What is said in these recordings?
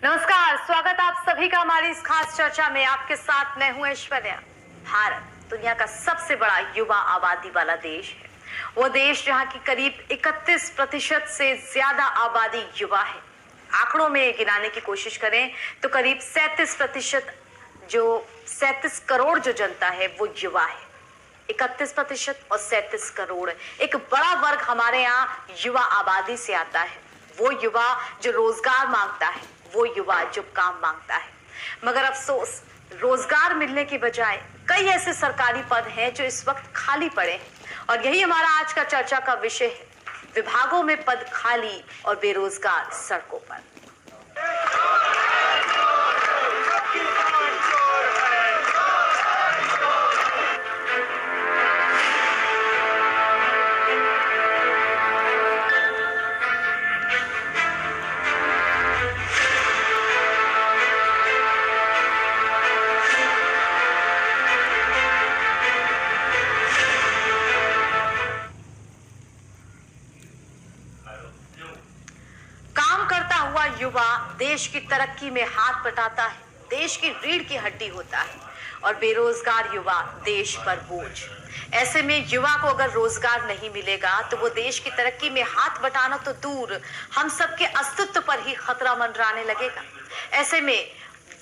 नमस्कार, स्वागत आप सभी का हमारी इस खास चर्चा में। आपके साथ मैं हूं ऐश्वर्या। भारत दुनिया का सबसे बड़ा युवा आबादी वाला देश है। वो देश जहां की करीब 31% से ज्यादा आबादी युवा है। आंकड़ों में गिनाने की कोशिश करें तो करीब 37%, जो 37 करोड़ जो जनता है वो युवा है। 31% और 37 करोड़, एक बड़ा वर्ग हमारे यहाँ युवा आबादी से आता है। वो युवा जो रोजगार मांगता है, वो युवा जो काम मांगता है। मगर अफसोस, रोजगार मिलने की बजाय कई ऐसे सरकारी पद हैं जो इस वक्त खाली पड़े हैं। और यही हमारा आज का चर्चा का विषय है। विभागों में पद खाली और बेरोजगार सड़कों पर। युवा देश की तरक्की में हाथ बटाता है, देश की रीढ़ की हड्डी होता है, और बेरोजगार युवा देश पर बोझ। ऐसे में युवा को अगर रोजगार नहीं मिलेगा तो वो देश की तरक्की में हाथ बटाना तो दूर, हम सबके अस्तित्व पर ही खतरा मंडराने लगेगा। ऐसे में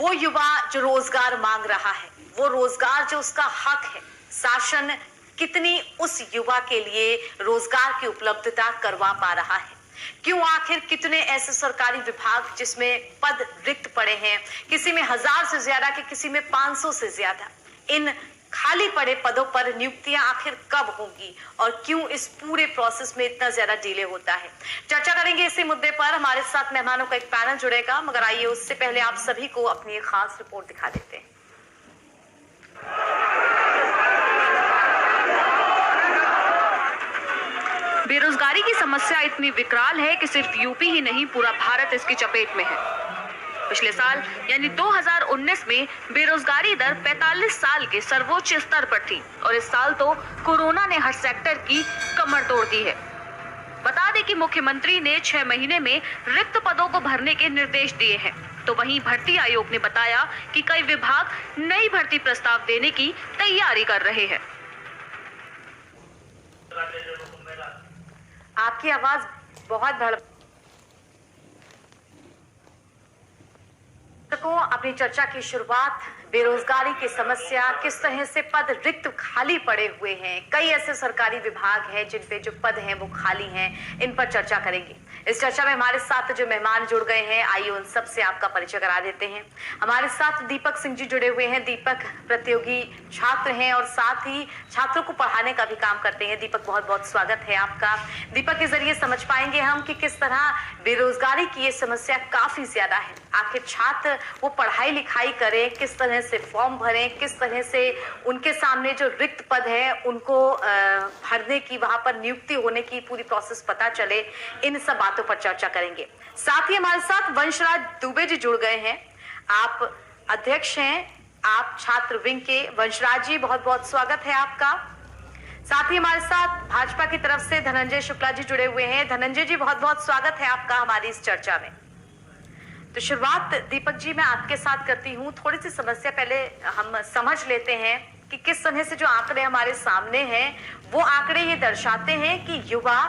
वो युवा जो रोजगार मांग रहा है, वो रोजगार जो उसका हक है, शासन कितनी उस युवा के लिए रोजगार की उपलब्धता करवा पा रहा है? क्यों आखिर कितने ऐसे सरकारी विभाग जिसमें पद रिक्त पड़े हैं, किसी में 1000 से ज्यादा के किसी में 500 से ज्यादा, इन खाली पड़े पदों पर नियुक्तियां आखिर कब होंगी और क्यों इस पूरे प्रोसेस में इतना ज्यादा डिले होता है? चर्चा करेंगे इसी मुद्दे पर। हमारे साथ मेहमानों का एक पैनल जुड़ेगा, मगर आइए उससे पहले आप सभी को अपनी एक खास रिपोर्ट दिखा देते हैं। बेरोजगारी की समस्या इतनी विकराल है कि सिर्फ यूपी ही नहीं, पूरा भारत इसकी चपेट में है। पिछले साल यानी 2019 में बेरोजगारी दर 45 साल के सर्वोच्च स्तर पर थी, और इस साल तो कोरोना ने हर सेक्टर की कमर तोड़ दी है। बता दें कि मुख्यमंत्री ने 6 महीने में रिक्त पदों को भरने के निर्देश दिए हैं। तो वहीं भर्ती आयोग ने बताया कि कई विभाग नई भर्ती प्रस्ताव देने की तैयारी कर रहे हैं। आपकी आवाज बहुत भड़ अपनी चर्चा की शुरुआत बेरोजगारी की समस्या, किस तरह से पद रिक्त खाली पड़े हुए हैं, कई ऐसे सरकारी विभाग हैं जिन पे जो पद हैं वो खाली हैं, इन पर चर्चा करेंगे। इस चर्चा में हमारे साथ जो मेहमान जुड़ गए हैं, आइए उन सब से आपका परिचय करा देते हैं। हमारे साथ दीपक सिंह जी जुड़े हुए हैं। दीपक प्रतियोगी छात्र हैं और साथ ही छात्रों को पढ़ाने का भी काम करते हैं। दीपक, बहुत बहुत स्वागत है आपका। दीपक के जरिए समझ पाएंगे हम कि किस तरह बेरोजगारी की ये समस्या काफी ज्यादा है। आखिर छात्र वो पढ़ाई लिखाई करें, किस तरह से फॉर्म भरें, किस तरह से उनके सामने जो रिक्त पद है उनको भरने की, वहां पर नियुक्ति होने की पूरी प्रोसेस पता चले, इन सब बातों पर चर्चा करेंगे। साथ ही हमारे साथ वंशराज दुबे जी जुड़ गए हैं। आप अध्यक्ष हैं, आप छात्र विंग के। वंशराज जी, बहुत बहुत स्वागत है आपका। साथ ही हमारे साथ भाजपा की तरफ से धनंजय शुक्ला जी जुड़े हुए हैं। धनंजय जी, बहुत बहुत स्वागत है आपका हमारी इस चर्चा में। तो शुरुआत दीपक जी मैं आपके साथ करती हूँ। थोड़ी सी समस्या पहले हम समझ लेते हैं कि किस तरह से जो आंकड़े हमारे सामने हैं, वो आंकड़े ये दर्शाते हैं कि युवा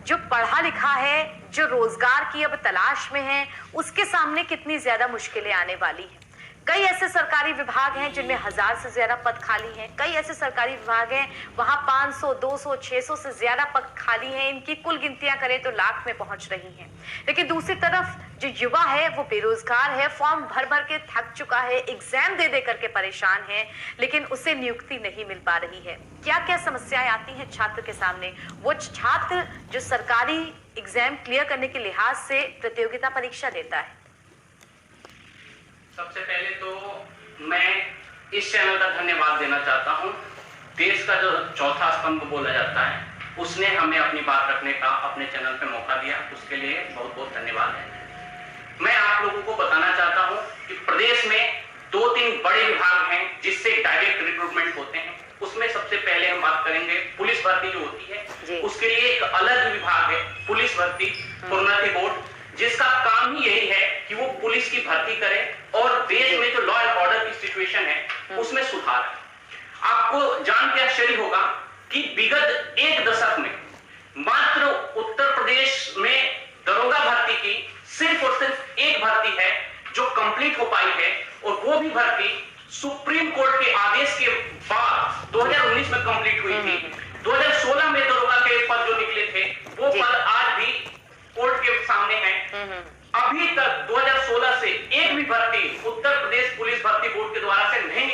जो पढ़ा लिखा है, जो रोजगार की अब तलाश में है, उसके सामने कितनी ज्यादा मुश्किलें आने वाली हैं। कई ऐसे सरकारी विभाग हैं जिनमें 1000 से ज्यादा पद खाली हैं। कई ऐसे सरकारी विभाग हैं वहां 500, 200, 600 से ज्यादा पद खाली हैं। इनकी कुल गिनतियां करें तो लाख में पहुंच रही हैं। लेकिन दूसरी तरफ जो युवा है वो बेरोजगार है, फॉर्म भर भर के थक चुका है, एग्जाम दे दे करके परेशान है, लेकिन उसे नियुक्ति नहीं मिल पा रही है। क्या क्या समस्याएं आती हैं छात्र के सामने? वो छात्र जो सरकारी एग्जाम क्लियर करने के लिहाज से प्रतियोगिता परीक्षा देता है। सबसे पहले तो मैं इस चैनल का धन्यवाद देना चाहता हूं। देश का जो चौथा स्तंभ बोला जाता है, उसने हमें अपनी बात रखने का अपने चैनल पे मौका दिया, उसके लिए बहुत बहुत धन्यवाद है। मैं आप लोगों को बताना चाहता हूं कि प्रदेश में 2-3 बड़े विभाग हैं जिससे डायरेक्ट रिक्रूटमेंट होते हैं। उसमें सबसे पहले हम बात करेंगे पुलिस भर्ती जो होती है, उसके लिए एक अलग विभाग है पुलिस भर्ती प्रोन्नति बोर्ड, जिसका काम ही यही है कि वो पुलिस पुलिस की भर्ती करें और देश में जो लॉ एंड ऑर्डर की सिचुएशन है उसमें सुधार। आपको जान के आश्चर्य होगा कि विगत एक दशक में मात्र उत्तर प्रदेश में दरोगा भर्ती की सिर्फ और सिर्फ एक भर्ती है जो कंप्लीट हो पाई है, और वो भी भर्ती सुप्रीम कोर्ट के आदेश के बाद 2019 में कंप्लीट हुई थी। 2016 में दरोगा के पद जो निकले थे वो पद आज भी कोर्ट के सामने हैं। अभी तक 2016 से एक भी भर्ती उत्तर प्रदेश पुलिस भर्ती बोर्ड के द्वारा से नहीं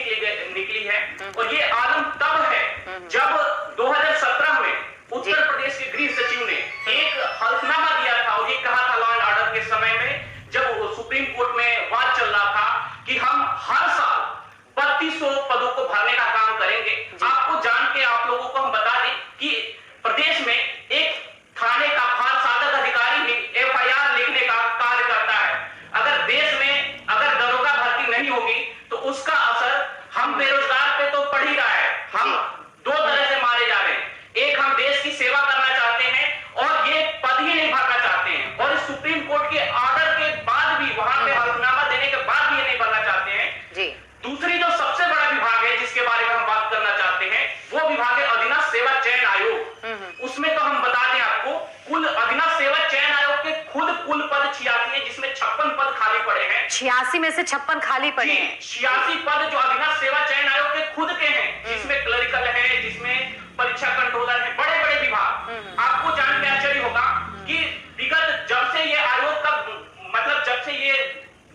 निकली है, और ये आलम तब है जब 2017 में उत्तर प्रदेश के गृह सचिव ने एक हल्फनामा दिया था और ये कहा था लॉ एंड ऑर्डर के समय में जब सुप्रीम कोर्ट में वाद चल रहा था कि हम हर साल 3200 पदों को भरने का काम करेंगे। आपको जान के आप लोगों को हम बता दें कि प्रदेश में एक थाने का फार साधक अधिकारी भी FIR लिखने का कार्य करता है। अगर देश में अगर दरोगा भर्ती नहीं होगी तो उसका असर हम बेरोजगार पे तो पड़ ही रहा है। हम दो तरह से मारे जा रहे हैं, एक हम देश की सेवा करना चाहते हैं और ये पद ही नहीं भरना चाहते हैं, और इस सुप्रीम कोर्ट के ऑर्डर के बाद भी वहां पे हल्फनामा देने के बाद भी ये नहीं भरना चाहते हैं। दूसरी जो सबसे बड़ा विभाग है जिसके बारे में हम बात करना चाहते हैं वो विभाग है अधीनस्थ सेवा चयन आयोग। उसमें तो हम बता दें आपको कुल अधीनस्थ सेवा चयन आयोग के खुद कुल पद 86 है, जिसमें 56 पद खाली पड़े हैं। 86 में से 56 खाली पड़े हैं। 86 पद जो अधीनस्थ सेवा चयन आयोग के खुद के हैं, जिसमें क्लरिकल है, जिसमें परीक्षा कंट्रोलर है, बड़े बड़े विभाग। आपको जान के आश्चर्य होगा कि विगत जब से ये आयोग का मतलब जब से ये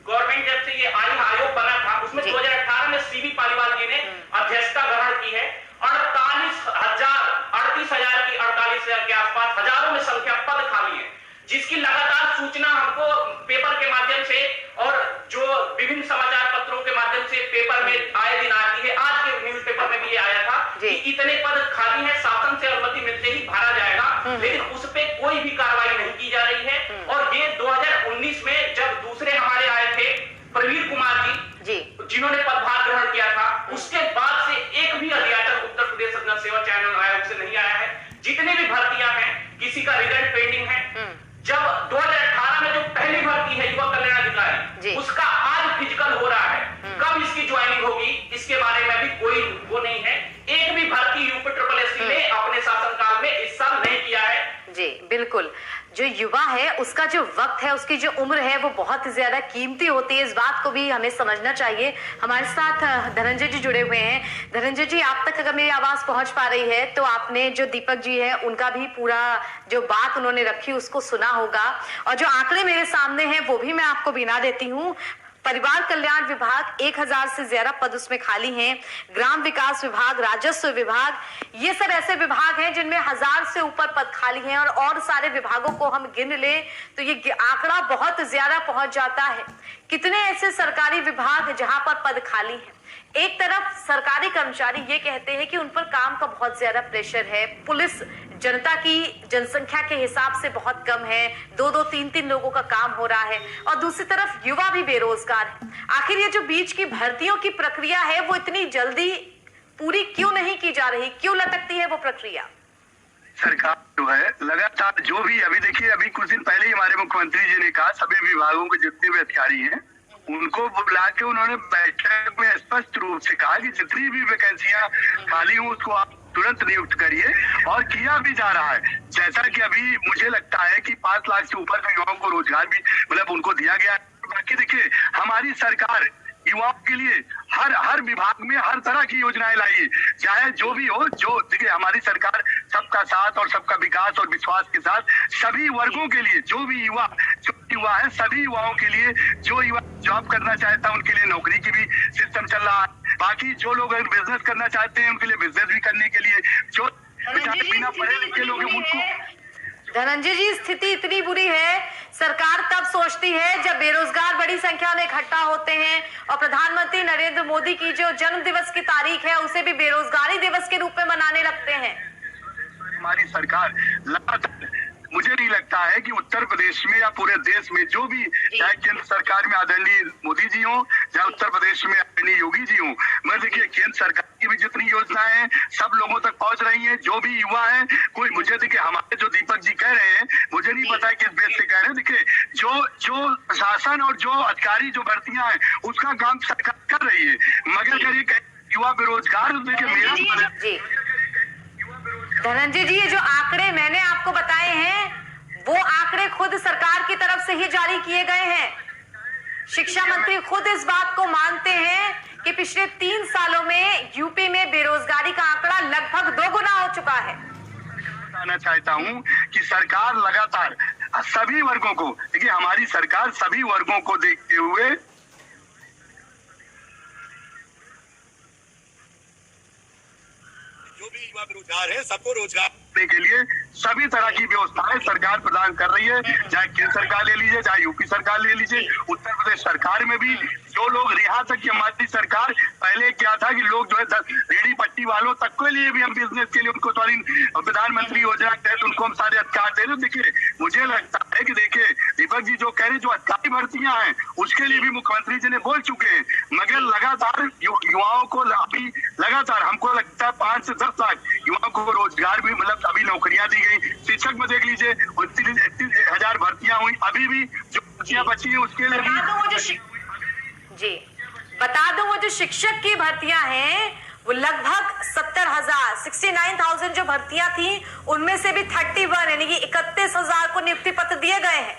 गवर्नमेंट जब से ये आयोग बना था उसमें 2018 में CB पालीवाल जी ने अध्यक्षता ग्रहण की है। 38,000 के आसपास हजारों में संख्या पद खाली है, जिसकी लगातार सूचना हमको पेपर के माध्यम से और जो विभिन्न समाचार पत्रों के माध्यम से पेपर में आए दिन आती है। आज के न्यूज़पेपर में भी ये आया था कि इतने पद खाली है, शासन से अनुमति मिलते ही भरा जाएगा, लेकिन उस पे कोई भी कार्रवाई नहीं की जा रही है। और ये 2019 में जब दूसरे हमारे आए थे प्रवीण कुमार जी जिन्होंने पदभार ग्रहण किया था, उसके बाद से एक भी अध्याचन उत्तर प्रदेश अधीनस्थ सेवा चयन आयोग से नहीं आया है। जितने भी भर्तियां हैं किसी का रिजल्ट पेंडिंग है। जब 2018 में जो पहली भर्ती है युवा कल्याण अधिकारी, उसका आज फिजिकल हो रहा है, कब इसकी ज्वाइनिंग होगी इसके बारे में भी कोई वो नहीं है। एक भी भर्ती UPSSC ने अपने शासनकाल में इस साल नहीं किया है। जी बिल्कुल, जो युवा है उसका जो वक्त है, उसकी जो उम्र है वो बहुत ही ज्यादा कीमती होती है। इस बात को भी हमें समझना चाहिए। हमारे साथ धनंजय जी जुड़े हुए हैं। धनंजय जी, आप तक अगर मेरी आवाज पहुंच पा रही है तो आपने जो दीपक जी है उनका भी पूरा जो बात उन्होंने रखी उसको सुना होगा, और जो आंकड़े मेरे सामने हैं वो भी मैं आपको गिना देती हूँ। परिवार कल्याण विभाग 1000 से ज्यादा पद उसमें खाली हैं। ग्राम विकास विभाग, राजस्व विभाग, ये सब ऐसे विभाग हैं जिनमें 1000 से ऊपर पद खाली हैं, और सारे विभागों को हम गिन ले तो ये आंकड़ा बहुत ज्यादा पहुंच जाता है। कितने ऐसे सरकारी विभाग जहां पर पद खाली हैं। एक तरफ सरकारी कर्मचारी ये कहते हैं कि उन पर काम का बहुत ज्यादा प्रेशर है, पुलिस जनता की जनसंख्या के हिसाब से बहुत कम है, 2-2, 3-3 लोगों का काम हो रहा है, और दूसरी तरफ युवा भी बेरोजगार है। आखिर ये जो बीच की भर्तियों की प्रक्रिया है वो इतनी जल्दी पूरी क्यों नहीं की जा रही, क्यों लटकती है वो प्रक्रिया? सरकार जो है लगातार जो भी अभी देखिए, अभी कुछ दिन पहले ही हमारे मुख्यमंत्री जी ने कहा सभी विभागों के जितने भी अधिकारी हैं उनको बुला के उन्होंने बैठक में स्पष्ट रूप से कहा कि जितनी भी वैकेंसियां खाली हो उसको आप तुरंत नियुक्त करिए, और किया भी जा रहा है। जैसा कि अभी मुझे लगता है कि 5 लाख से ऊपर के युवाओं को रोजगार भी मतलब उनको दिया गया। बाकी देखिए, हमारी सरकार युवाओं के लिए हर विभाग में हर तरह की योजनाएं लाई, चाहे जो भी हो। जो देखिए, हमारी सरकार सबका साथ और सबका विकास और विश्वास के साथ सभी वर्गों के लिए, जो भी युवा है सभी युवाओं के लिए, जो युवा जॉब करना चाहता है उनके लिए नौकरी की भी सिस्टम चल रहा है। बाकी जो लोग बिजनेस करना चाहते हैं उनके लिए बिजनेस भी करने के लिए, जो बिना पढ़े लिखे लोग हैं उनको। धनंजय जी, स्थिति इतनी बुरी है, सरकार तब सोचती है जब बेरोजगार बड़ी संख्या में इकट्ठा होते हैं, और प्रधानमंत्री नरेंद्र मोदी की जो जन्म दिवस की तारीख है उसे भी बेरोजगारी दिवस के रूप में मनाने लगते हैं। हमारी सरकार लगातार मुझे नहीं लगता है कि उत्तर प्रदेश में या पूरे देश में जो भी, चाहे केंद्र सरकार में आदरणीय मोदी जी हो, चाहे उत्तर प्रदेश में आदरणीय योगी जी हो, मैं देखिए केंद्र सरकार की भी जितनी योजनाएं हैं सब लोगों तक पहुंच रही हैं। जो भी युवा है, कोई मुझे देखिए हमारे जो दीपक जी कह रहे हैं, मुझे नहीं पता है किस बेस से कह रहे हैं। देखिए जो प्रशासन और जो अधिकारी जो भर्तियां हैं उसका काम सरकार कर रही है, मगर अगर युवा बेरोजगार, देखिए मेरा धनंजय जी, ये जो आंकड़े मैंने आपको बताए हैं वो आंकड़े खुद सरकार की तरफ से ही जारी किए गए हैं। शिक्षा मंत्री खुद इस बात को मानते हैं कि पिछले 3 सालों में यूपी में बेरोजगारी का आंकड़ा लगभग 2 गुना हो चुका है। बताना चाहता हूं कि सरकार लगातार सभी वर्गों को, देखिए हमारी सरकार सभी वर्गों को देखते हुए जो भी युवा बेरोजगार है सबको रोजगार देने के लिए सभी तरह की व्यवस्थाएं सरकार प्रदान कर रही है। चाहे केंद्र सरकार ले लीजिए, चाहे यूपी सरकार ले लीजिए, उत्तर प्रदेश सरकार में भी जो लोग, यहाँ तक कि हमारी सरकार पहले क्या था कि लोग जो है रेहड़ी पट्टी वालों तक के लिए भी हम बिजनेस के लिए उनको प्रधानमंत्री योजना के तहत उनको हम सारे अधिकार दे रहे। देखिए मुझे लगता है कि देखिए दीपक जी जो कह रहे जो अधिकारी भर्तियां हैं उसके लिए भी मुख्यमंत्री जी ने बोल चुके हैं, मगर लगातार युवाओं को अभी लगातार हमको लगता है 5 से 10 लाख युवाओं को रोजगार भी, मतलब अभी नौकरियां दी गई। शिक्षक में देख लीजिए 31,000 भर्तियां हुई, अभी भी जो भर्तियां बची है उसके लिए बता दूं वो जो शिक्षक की भर्तियां हैं वो लगभग 70,000 69,000 जो भर्तियां थी उनमें से भी 31 यानी कि 31,000 को नियुक्ति पत्र दिए गए हैं।